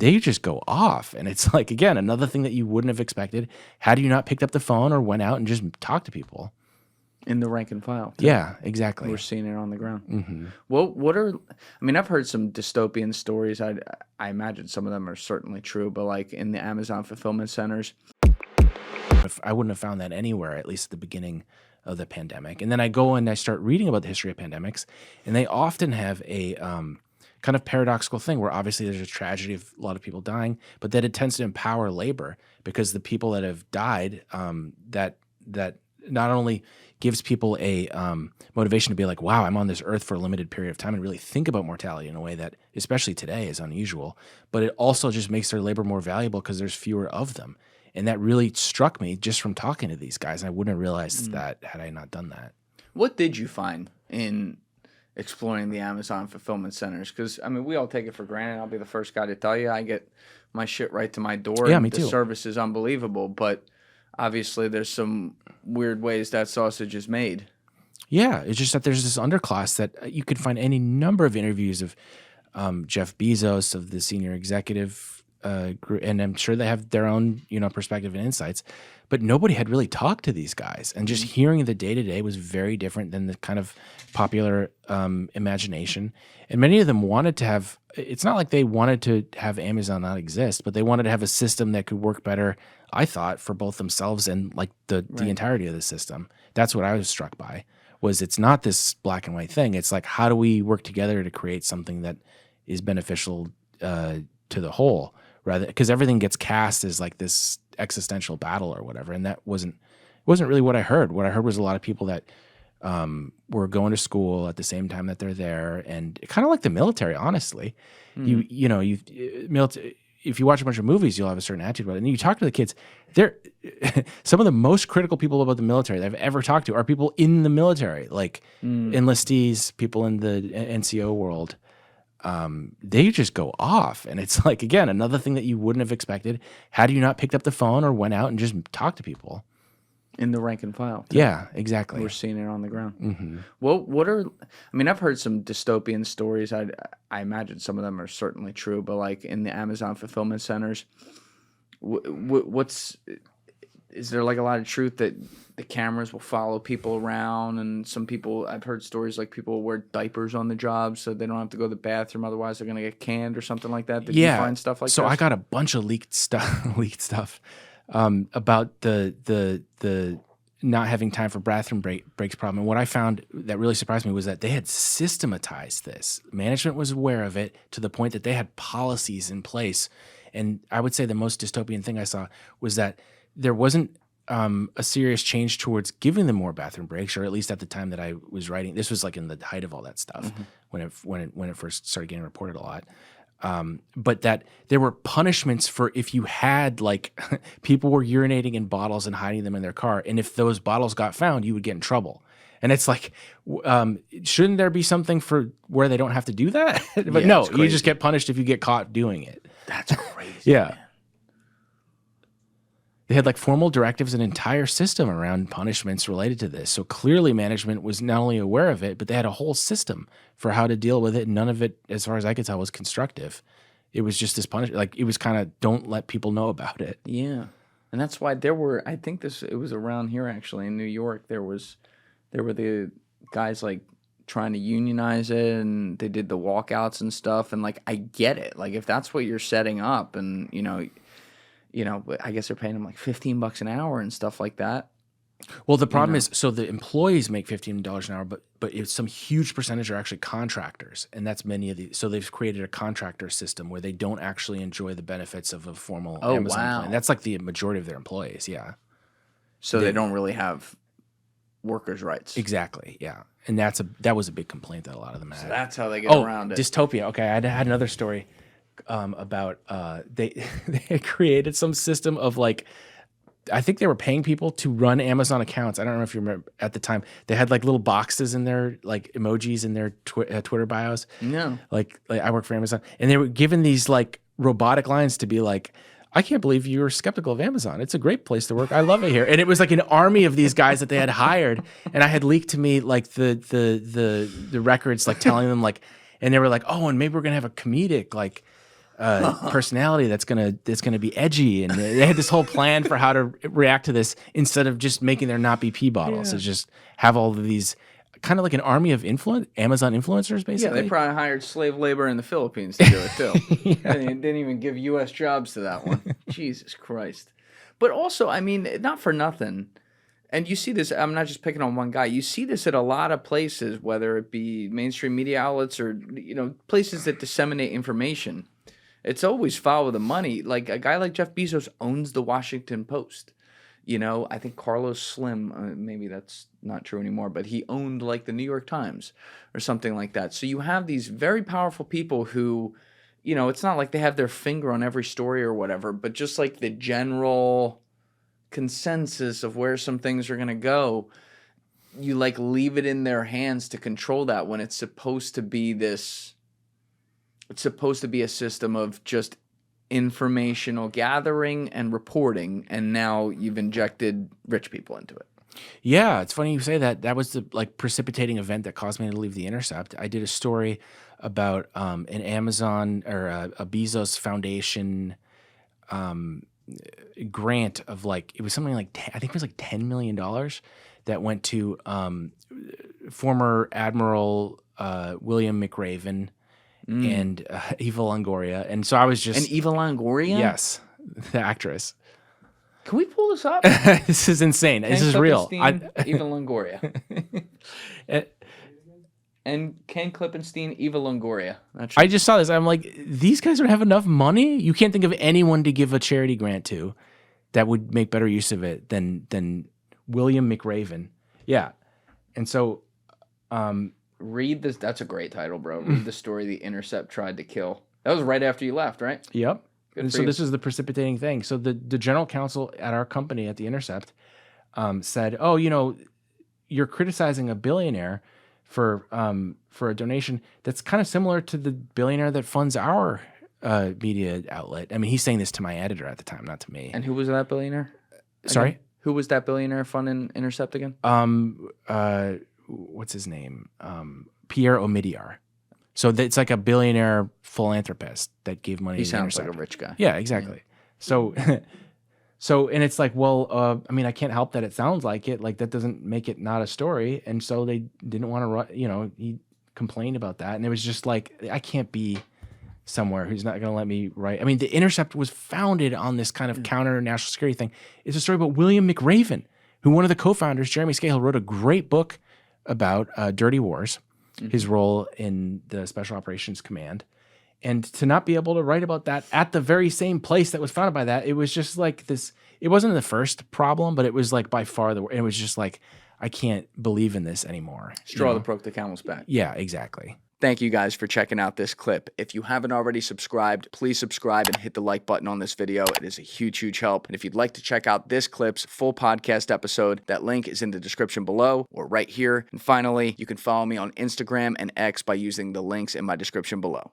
they just go off. And it's like, again, another thing that you wouldn't have expected had you not picked up the phone or went out and just talked to people. In the rank and file. Too. Yeah, exactly. We're seeing it on the ground. Mm-hmm. Well, I've heard some dystopian stories. I imagine some of them are certainly true, but like in the Amazon fulfillment centers. I wouldn't have found that anywhere, at least at the beginning of the pandemic. And then I go and I start reading about the history of pandemics, and they often have a kind of paradoxical thing where obviously there's a tragedy of a lot of people dying, but that it tends to empower labor because the people that have died, that not only gives people a motivation to be like, wow, I'm on this earth for a limited period of time and really think about mortality in a way that, especially today, is unusual. But it also just makes their labor more valuable because there's fewer of them. And that really struck me just from talking to these guys. And I wouldn't have realized that had I not done that. What did you find in exploring the Amazon fulfillment centers? Because, I mean, we all take it for granted. I'll be the first guy to tell you. I get my shit right to my door. Yeah, me too. The service is unbelievable. But obviously there's some weird ways that sausage is made. Yeah, it's just that there's this underclass that you could find any number of interviews of Jeff Bezos, of the senior executive group, and I'm sure they have their own, perspective and insights, but nobody had really talked to these guys. And just hearing the day-to-day was very different than the kind of popular imagination. And many of them wanted to have, it's not like they wanted to have Amazon not exist, but they wanted to have a system that could work better, I thought, for both themselves and like the entirety of the system. That's what I was struck by, was it's not this black and white thing. It's like, how do we work together to create something that is beneficial to the whole, rather, because everything gets cast as like this existential battle or whatever. And that wasn't really what I heard. What I heard was a lot of people that were going to school at the same time that they're there, and kind of like the military, honestly. If you watch a bunch of movies, you'll have a certain attitude about it. And you talk to the kids, they're some of the most critical people about the military that I've ever talked to are people in the military, like enlistees, people in the NCO world. They just go off. And it's like, again, another thing that you wouldn't have expected had you not picked up the phone or went out and just talked to people. In the rank and file. Too. Yeah, exactly. We're seeing it on the ground. Mm-hmm. Well, I've heard some dystopian stories. I imagine some of them are certainly true, but like in the Amazon fulfillment centers, is there like a lot of truth that the cameras will follow people around? And some people, I've heard stories like people will wear diapers on the job so they don't have to go to the bathroom, otherwise they're going to get canned or something like that. Did you find stuff like that? So I got a bunch of leaked stuff. About the not having time for bathroom breaks problem. And what I found that really surprised me was that they had systematized this. Management was aware of it to the point that they had policies in place. And I would say the most dystopian thing I saw was that there wasn't a serious change towards giving them more bathroom breaks, or at least at the time that I was writing. This was like in the height of all that stuff, when it first started getting reported a lot. But that there were punishments for if you had, like, people were urinating in bottles and hiding them in their car, and if those bottles got found, you would get in trouble. And it's like, shouldn't there be something for where they don't have to do that? But no, you just get punished if you get caught doing it. That's crazy. Yeah. Man. They had like formal directives, an entire system around punishments related to this. So clearly management was not only aware of it, but they had a whole system for how to deal with it. None of it, as far as I could tell, was constructive. It was just this punishment. Like, it was kind of, don't let people know about it. Yeah. And that's why there were, I think it was around here actually in New York, there were the guys like trying to unionize it, and they did the walkouts and stuff. And like, I get it. Like, if that's what you're setting up, and I guess they're paying them like $15 an hour and stuff like that. Well, the problem is, so the employees make $15 an hour, but it's some huge percentage are actually contractors, and that's many of these. So they've created a contractor system where they don't actually enjoy the benefits of a formal Amazon plan. That's like the majority of their employees, yeah. So they don't really have workers' rights. Exactly, yeah. And that was a big complaint that a lot of them had. So that's how they get around it. Dystopia. Okay, I had another story about they had created some system of, like, I think they were paying people to run Amazon accounts. I don't know if you remember at the time. They had like little boxes in their, like, emojis in their Twitter bios. No. Like I work for Amazon. And they were given these like robotic lines to be like, I can't believe you're skeptical of Amazon. It's a great place to work. I love it here. And it was like an army of these guys that they had hired. And I had leaked to me like the records, like telling them, like, and they were like, oh, and maybe we're going to have a comedic, like, personality that's gonna be edgy, and they had this whole plan for how to react to this instead of just making there not be pee bottles. Yeah. It's just have all of these kind of like an army of Amazon influencers, basically. Yeah, they probably hired slave labor in the Philippines to do it too. They didn't even give U.S. jobs to that one. Jesus Christ. But also, I mean, not for nothing. And you see this, I'm not just picking on one guy. You see this at a lot of places, whether it be mainstream media outlets or, places that disseminate information. It's always follow the money. Like a guy like Jeff Bezos owns the Washington Post. I think Carlos Slim, maybe that's not true anymore, but he owned like the New York Times or something like that. So you have these very powerful people who, it's not like they have their finger on every story or whatever, but just like the general consensus of where some things are going to go, you like leave it in their hands to control that when it's supposed to be a system of just informational gathering and reporting, and now you've injected rich people into it. Yeah, it's funny you say that. That was the precipitating event that caused me to leave The Intercept. I did a story about an Amazon or a Bezos Foundation grant of it was something like I think it was like $10 million that went to former Admiral William McRaven and Eva Longoria. And so I was just... And Eva Longoria? Yes, the actress. Can we pull this up? This is insane. This is real. Eva Longoria. And Ken Klippenstein, Eva Longoria. I just saw this. I'm like, these guys don't have enough money? You can't think of anyone to give a charity grant to that would make better use of it than William McRaven. Yeah. And so... read this. That's a great title, bro. Read the story The Intercept tried to kill. That was right after you left, right? Yep. And so this is the precipitating thing. So the general counsel at our company at The Intercept said, "Oh, you're criticizing a billionaire for a donation that's kind of similar to the billionaire that funds our media outlet." I mean, he's saying this to my editor at the time, not to me. And who was that billionaire? Sorry? Who was that billionaire funding Intercept again? What's his name? Pierre Omidyar. So it's like a billionaire philanthropist that gave money. He to sounds Intercept. like a rich guy. Yeah, exactly. Yeah. So, and it's like, well, I mean, I can't help that it sounds like it. Like that doesn't make it not a story. And so they didn't want to run. He complained about that, and it was just like, I can't be somewhere who's not going to let me write. I mean, The Intercept was founded on this kind of counter national security thing. It's a story about William McRaven, who one of the co-founders, Jeremy Scahill, wrote a great book about Dirty Wars, his role in the Special Operations Command. And to not be able to write about that at the very same place that was founded by that, it was just like this. It wasn't the first problem, but it was like by far it was just like, I can't believe in this anymore. Straw that broke the camel's back. Yeah, exactly. Thank you guys for checking out this clip. If you haven't already subscribed, please subscribe and hit the like button on this video. It is a huge, huge help. And if you'd like to check out this clip's full podcast episode, that link is in the description below or right here. And finally, you can follow me on Instagram and X by using the links in my description below.